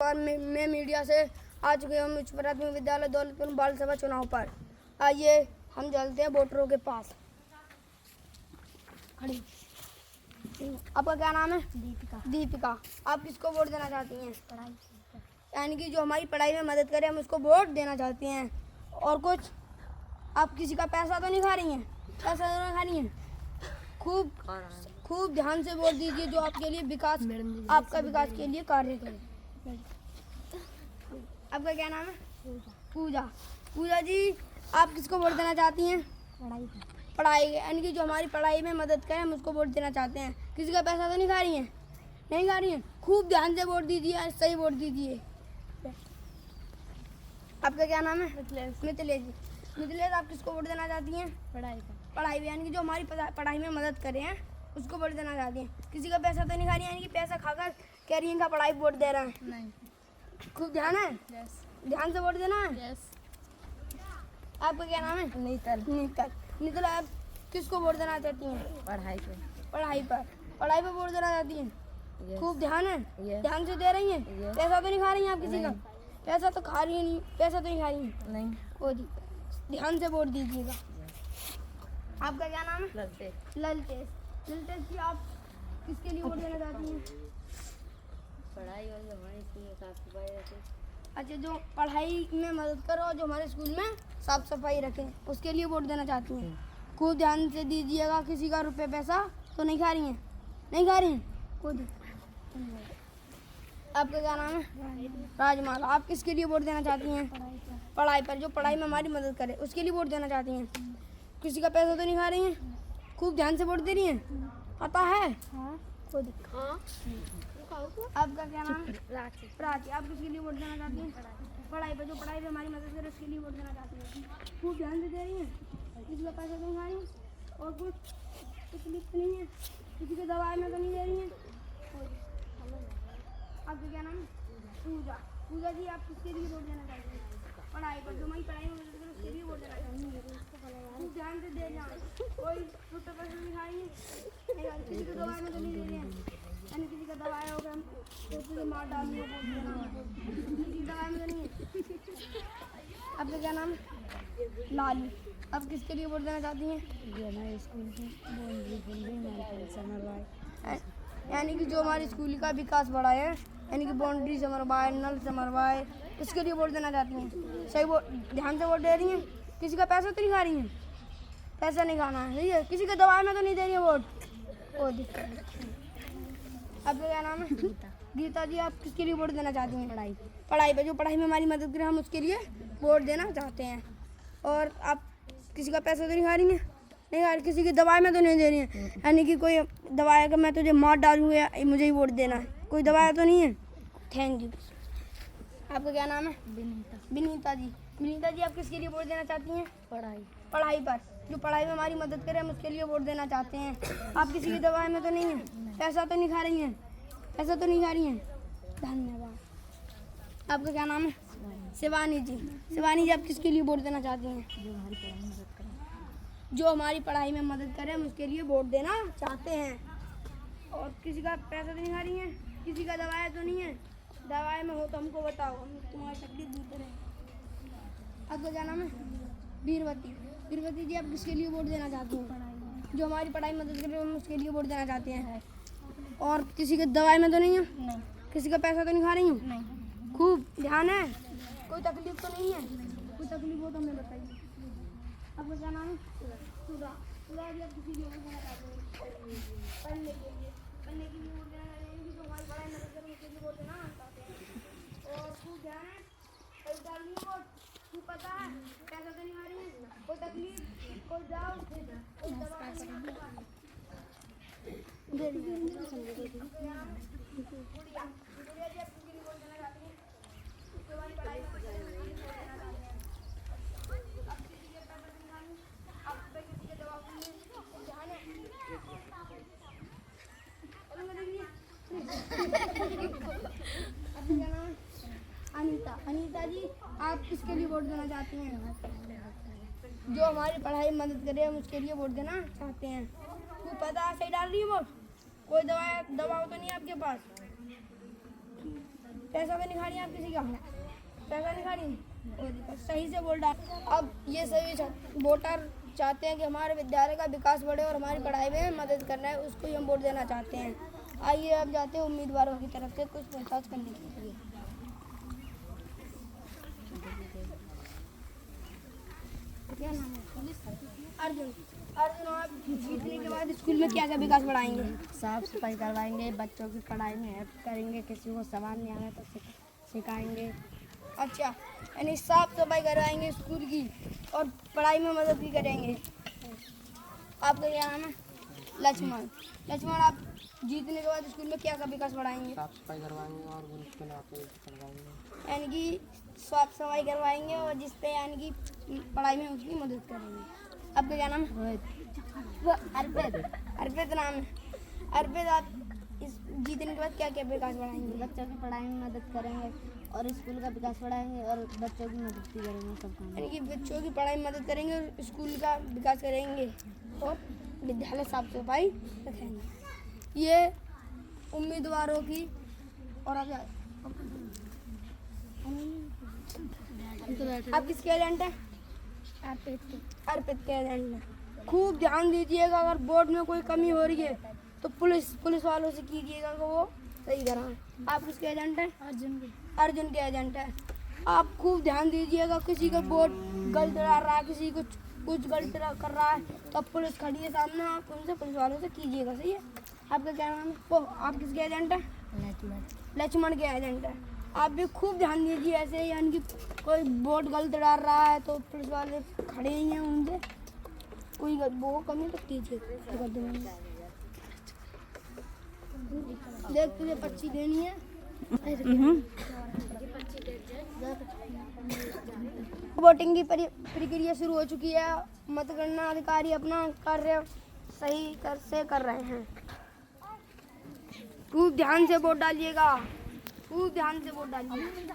और मैं मीडिया से आ चुके हम उच्च प्राथमिक विद्यालय दौलतपुर बाल सभा चुनाव पर। आइए हम चलते हैं वोटरों के पास। खड़ी। आपका क्या नाम है? दीपिका। आप किसको वोट देना चाहती हैं? पढ़ाई, यानी कि जो हमारी पढ़ाई में मदद करे हम उसको वोट देना चाहते हैं। और कुछ आप किसी का पैसा तो नहीं खा रही हैं? पैसा तो नहीं खा रही हैं? खूब ध्यान से वोट दीजिए जो आपके लिए विकास, आपका विकास के लिए कार्य करे। आपका क्या नाम है? पूजा जी, आप किसको वोट देना चाहती हैं? पढ़ाई, यानी कि जो हमारी पढ़ाई में मदद करे हम उसको वोट देना चाहते हैं। किसी का पैसा तो नहीं खा रही हैं? नहीं खा रही हैं? खूब ध्यान से वोट दीजिए, सही वोट दीजिए। आपका क्या नाम है? मिथिलेश, आप किसको वोट देना चाहती हैं? पढ़ाई, यानी कि जो हमारी पढ़ाई में मदद करे हैं उसको वोट देना चाहती हैं। किसी का पैसा तो नहीं खा रही है, यानी कि पैसा खाकर कह रही हैं कि पढ़ाई वोट दे रहे हैं? नहीं। खूब ध्यान है? ध्यान से वोट देना है? आपका क्या नाम है? नीतल, आप किसको वोट देना चाहती हैं? पढ़ाई पर वोट देना चाहती हैं? खूब ध्यान है? ध्यान से दे रही हैं? पैसा तो नहीं खा रही हैं आप किसी का? पैसा तो खा रही है नहीं, पैसा तो नहीं खा रही हैं? नहीं। वो ध्यान से वोट दीजिएगा। आपका क्या नाम है? ललतेश जी, आप किसके लिए वोट देना चाहती हैं? पढ़ाई और जो हमारे स्कूल में साफ सफाई रखे। अच्छा, जो पढ़ाई में मदद करो और जो हमारे स्कूल में साफ सफाई रखें उसके लिए वोट देना चाहती हैं। खूब ध्यान से दीजिएगा। किसी का रुपये पैसा तो नहीं खा रही हैं? नहीं खा रही हैं? आपका क्या नाम है? राजमाला, आप किसके लिए वोट देना चाहती हैं? पढ़ाई पर, जो पढ़ाई में हमारी मदद करे उसके लिए वोट देना चाहती हैं। किसी का पैसा तो नहीं खा रही हैं? खूब ध्यान से वोट दे रही हैं? पता है? आपका क्या नाम है? प्राची, आप किसके लिए वोट देना चाहती हैं? पढ़ाई पर, जो पढ़ाई में हमारी मदद करे उसके लिए वोट देना चाहती हैं। खूब ध्यान से दे रही हैं? किसी का पैसा तो नहीं खा रही हैं? और कुछ तकलीफ नहीं है? किसी के दवाई में तो नहीं दे रही हैं? आपका क्या नाम है? पूजा जी, आप किसके लिए वोट देना चाहती हैं? पढ़ाई पर, जो हमारी पढ़ाई में मदद करे उसके लिए वोट देना चाहती हैं। खूब ध्यान से दे जाए। कोई रुपये पैसा नहीं खा रही है? किसी को दवाई में तो नहीं दे रही हैं? यानी किसी का दवाई होगा तो मार डालनी है, किसी दवाई में तो नहीं है? आपका क्या नाम है? लाली, आप किसके लिए वोट देना चाहती हैं? हमारे स्कूल की यानी कि जो हमारे स्कूल का विकास बढ़ाए है, यानी कि बाउंड्री से मरवाए, नल से मरवाए, उसके लिए वोट देना चाहती हैं। सही वोट, ध्यान से वोट दे रही हैं? किसी का पैसा तो नहीं खा रही हैं? पैसा नहीं खाना है, सही है। किसी के दवाई में तो नहीं दे रही है वोट? वो दिक्कत। आपका क्या नाम है? गीता जी, आप किसके लिए वोट देना चाहती हैं? पढ़ाई पर, जो पढ़ाई में हमारी मदद करे हम उसके लिए वोट देना चाहते हैं। और आप किसी का पैसा तो नहीं खा रही हैं? नहीं खा रही। किसी की दवाई में तो नहीं दे रही हैं? यानी कि कोई दवाई अगर मैं तुझे मार डालूँगा मुझे ही वोट देना है, कोई दवाई तो नहीं है? Thank you. आपका क्या नाम है? विनीता जी, आप किसके लिए वोट देना चाहती हैं? पढ़ाई पर, जो पढ़ाई में हमारी मदद करे हम उसके लिए वोट देना चाहते हैं। आप किसी की दवाई में तो नहीं हैं? पैसा तो नहीं खा रही हैं? पैसा तो नहीं खा रही हैं? धन्यवाद। आपका क्या नाम है? शिवानी जी, आप किसके लिए वोट देना चाहती हैं? जो हमारी पढ़ाई में मदद करे हम उसके लिए वोट देना चाहते हैं। और किसी का पैसा तो नहीं खा रही हैं? किसी का दवाई तो नहीं है? दवाई में हो तो हमको बताओ, हम तुम्हारी तकलीफ दूर करें। आपका क्या नाम है? वीरवती जी, आप किसके लिए वोट देना चाहती हैं? जो हमारी पढ़ाई में मदद करे हम उसके लिए वोट देना चाहते हैं। और किसी के दवाई में तो नहीं है? नहीं। किसी का पैसा तो नहीं खा रही हूँ? नहीं। खूब ध्यान है? कोई तकलीफ तो नहीं है? कोई तकलीफ हो तो हमें बताइए। आपका क्या नाम है? सुधा जी, आप किसी लिए वोट देना चाहते हैं? पढ़ने के लिए वोट देना चाहते हैं, जो हमारी पढ़ाई में मदद करे उसके लिए वोट देना चाहते हैं। और खूब ध्यान है? कोई डालनी है वोट? खूब पता है? पैसा तो नहीं खा रही है? कोई तकलीफ, कोई डाउट, कोई दवा तो नहीं खा रही? गुड़िया जी, आप किसके लिए वोट देना चाहती हैं? जो हमारी पढ़ाई में मदद करे उसके लिए वोट देना चाहती हैं। आप किसी के पैसा नहीं खा रही, आप किसी के दवा में ध्यान है? आपका क्या नाम है? अनीता जी, आप किसके लिए वोट देना चाहती हैं? जो हमारी पढ़ाई में मदद करे हम उसके लिए वोट देना चाहते हैं। वो पता है? सही डाल रही है वोट? कोई दवा तो नहीं है आपके पास? पैसा भी नहीं खा रही आप किसी का, पैसा नहीं खा रही, सही से वोट डाल। अब ये सभी वोटर चाहते हैं कि हमारे विद्यालय का विकास बढ़े और हमारी पढ़ाई में मदद करना है, उसको ही हम वोट देना चाहते हैं। आइए अब जाते हैं उम्मीदवारों की तरफ से कुछ पूछताछ करने के लिए। क्या नाम है? अर्जुन। अर्जुन, आप जीतने के बाद स्कूल में क्या क्या विकास बढ़ाएंगे? साफ सफाई करवाएंगे, बच्चों की पढ़ाई में हेल्प करेंगे, किसी को सवाल नहीं आए तो सिखाएंगे। अच्छा, यानी साफ सफाई करवाएंगे स्कूल की और पढ़ाई में मदद भी करेंगे। आपका क्या नाम है? लक्ष्मण। लक्ष्मण, आप जीतने के बाद स्कूल में क्या क्या विकास बढ़ाएंगे? साफ सफाई करवाएंगे और मुश्किल करवाएंगे। यानी कि साफ सफाई करवाएंगे और जिससे यानी कि पढ़ाई में उसकी मदद करेंगे। आपका क्या नाम है? अर्पित। अर्पित नाम है। अर्पित, आप इस जीतने के बाद क्या क्या विकास बढ़ाएंगे? बच्चों की पढ़ाई में मदद करेंगे और स्कूल का विकास बढ़ाएंगे और बच्चों की मदद भी करेंगे सब काम। यानी कि बच्चों की पढ़ाई में मदद करेंगे और स्कूल का विकास करेंगे और विद्यालय साफ सफाई रखेंगे। ये उम्मीदवारों की और आप किसके एजेंट हैं? अर्पित के एजेंट हैं। खूब ध्यान दीजिएगा, अगर बोर्ड में कोई कमी हो रही है तो पुलिस वालों से कीजिएगा कि वो सही कराएं। आप किसके एजेंट हैं? अर्जुन के एजेंट हैं। आप खूब ध्यान दीजिएगा, किसी का बोर्ड गलत डाल रहा है, किसी को कुछ गलत कर रहा है तो पुलिस खड़ी है सामने, आप उनसे पुलिस वालों से कीजिएगा, सही है? आपका क्या नाम है? वो आप किसके एजेंट हैं? लक्ष्मण के एजेंट हैं। आप भी खूब ध्यान दीजिए ऐसे, यानी कि कोई बोर्ड गलत डाल रहा है तो पुलिस वाले खड़े ही हैं, उनसे कोई वो कमी तो कीजिए। देख तुझे 25 देनी है। वोटिंग की प्रक्रिया शुरू हो चुकी है। मतगणना अधिकारी अपना कार्य सही से कर रहे हैं। खूब ध्यान से वोट डालिएगा, खूब ध्यान से वोट डालिएगा।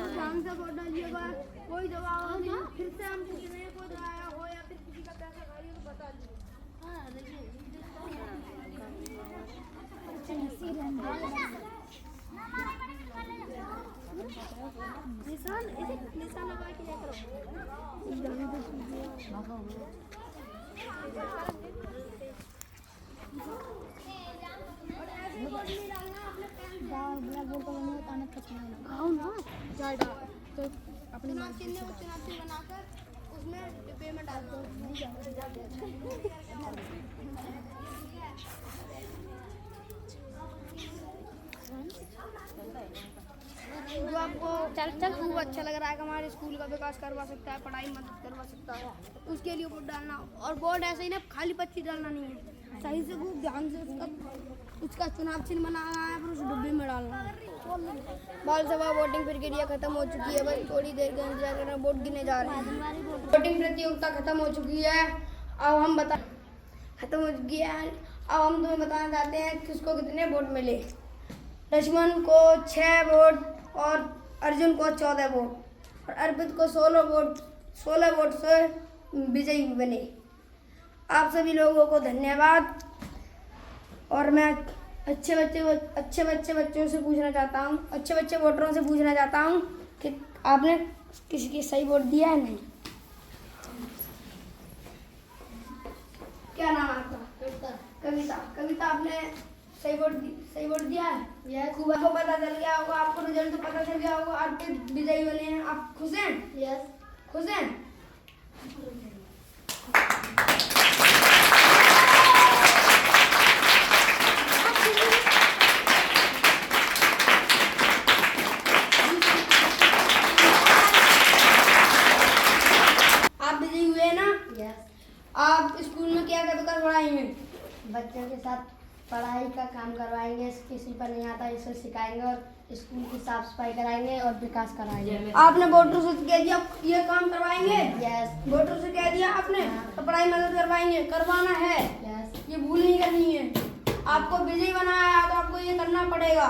ध्यान से वोट डालिएगा, कोई दबाव नहीं। फिर से हम पूछ रहे हैं, कोई दबाया हो या फिर किसी का पैसा खाई हो तो बता दीजिए। निशान लगा के करो। अपने चुनाव चिन्ह बनाकर उसमें डिब्बे में डाल दो। जो आपको खूब अच्छा लग रहा है कि हमारे स्कूल का विकास करवा सकता है, पढ़ाई मदद करवा सकता है, उसके लिए वोट डालना। और वोट ऐसे ही ना खाली 25 डालना नहीं है, सही से खूब ध्यान से उसका चुनाव चिन्ह बनाना है, फिर उस डिब्बे में डालना है। बाल सभा वोटिंग प्रक्रिया खत्म हो चुकी है, बस थोड़ी देर का इंतजार करना, वोट गिने जा रहे हैं। वोटिंग प्रतियोगिता खत्म हो चुकी है। अब हम खत्म हो चुकी है। अब हम तुम्हें बताना चाहते हैं किसको कितने वोट मिले। लक्ष्मण को 6 वोट और अर्जुन को 14 वोट और अर्पित को 16 वोट से विजयी बने। आप सभी लोगों को धन्यवाद। और मैं अच्छे बच्चों से पूछना चाहता हूँ, अच्छे बच्चे वोटरों से पूछना चाहता हूँ कि आपने किसी की सही वोट दिया है? नहीं। क्या नाम है आपका? कविता, आपने सही वोट दिया है? यस। खूब आपको पता चल गया होगा, आपको रिजल्ट तो पता चल गया होगा, आपके विजयी बने हैं। आप खुश हैं? यस। खुश हैं? आप विजयी हुए ना? यस। आप स्कूल में क्या विकास बढ़ाएंगे? बच्चों के साथ पढ़ाई का काम करवाएंगे, किसी पर नहीं आता इसे सिखाएंगे और स्कूल की साफ सफाई कराएंगे और विकास कराएंगे। आपने वोटरों से कह दिया ये काम करवाएंगे? यस। वोटरों से कह दिया आपने तो पढ़ाई मदद करवाएंगे, करवाना है। यस। ये भूल नहीं करनी है। आपको विजयी बनाया है तो आपको ये करना पड़ेगा।